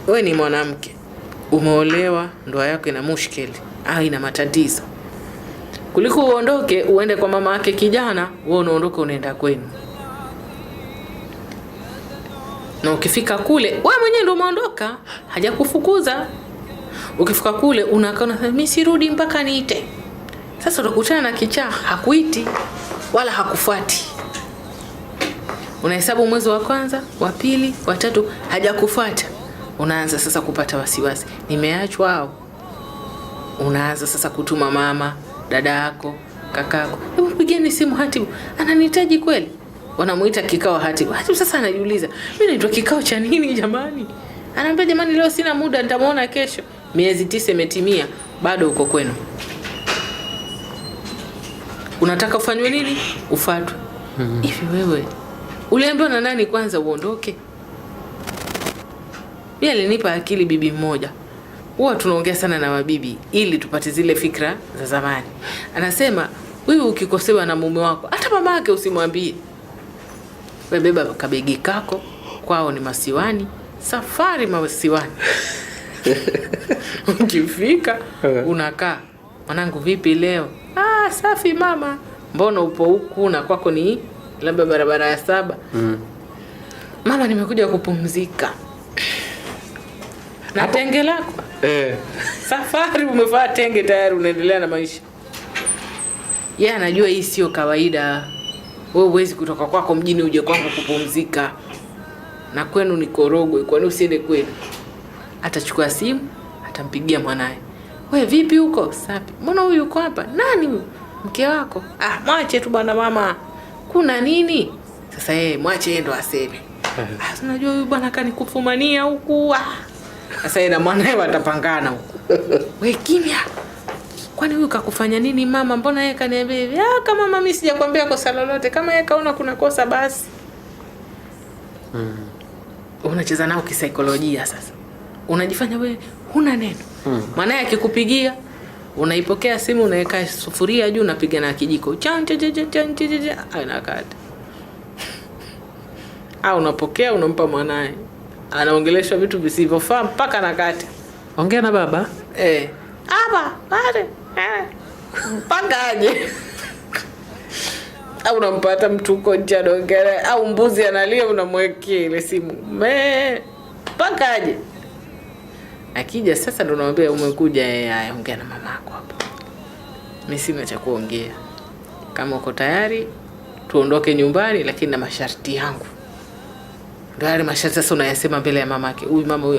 wewe ni mwanamke, umeolewa, ndoa yako ina mushkeli au ina matatizo, kuliko uondoke uende kwa mama yake kijana, wewe unaondoka unaenda kwenu. Na ukifika kule, wewe mwenyewe ndio umeondoka, hajakufukuza. Ukifika kule unakaa mimi sirudi mpaka niite. Sasa utakutana na kichaa, hakuiti wala hakufuati. Unahesabu mwezi wa kwanza, wa pili, wa tatu, hajakufuata. Unaanza sasa kupata wasiwasi. Nimeachwa au? Unaanza sasa kutuma mama, dada yako, kakako. Hebu pigeni simu Hatibu. Ananihitaji kweli? Wanamuita kikao Hatibu. Hatibu sasa anajiuliza, mimi naitwa kikao cha nini jamani? Anaambia jamani leo sina muda, nitamuona kesho. Miezi 9 imetimia, bado uko kwenu. Unataka ufanywe nini? Ufuatwe. Hivi wewe uliambiwa na nani kwanza uondoke? Mimi alinipa akili bibi mmoja. Huwa tunaongea sana na mabibi ili tupate zile fikra za zamani. Anasema, wewe ukikosewa na mume wako, hata mama yake usimwambie. Wewe beba kabegi kako, kwao ni Masiwani, safari Masiwani. Ukifika unakaa, mwanangu vipi leo? Safi mama. Mbona upo huku na kwako ni labda barabara ya 7? Mama nimekuja kupumzika. Na tenge lako? Safari umevaa tenge tayari unaendelea na maisha. Yeye anajua hii sio kawaida. Wewe huwezi kutoka kwako mjini uje kwangu kupumzika. Na kwenu ni Korogwe, kwani usiende kwenu? Atachukua simu, atampigia mwanae. Wewe vipi huko? Safi. Mbona huyu yuko hapa? Nani huyu? Mke wako? Mwache tu bwana mama. Kuna nini? Sasa mwache yeye ndo aseme. Unajua huyu bwana kanikufumania huku. Sasa yeye na mwanae watapangana huku. Wewe kimya. Kwani huyu kakufanya nini mama? Mbona yeye kaniambia hivi? Kama mama mimi sijakwambia kosa lolote. Kama yeye kaona kuna kosa basi. Unacheza nao kisaikolojia sasa. Unajifanya wewe huna neno. Mwanae akikupigia, unaipokea simu, unaweka sufuria juu, unapiga na kijiko. Anakata. Au unapokea unampa mwanae. Anaongeleshwa vitu visivyofaa mpaka anakata. Ongea na baba. Baba, pale. Mpaka aje. Au unampata mtu uko nje anaongea, au mbuzi analia unamwekea ile simu. Mpaka aje. Akija sasa ndo naambia umekuja, ongea na mamako hapo. Mimi sina cha kuongea. Kama uko tayari tuondoke nyumbani, lakini na masharti yangu. Ndio yale masharti sasa unayasema mbele ya mamake. Huyu mama huyu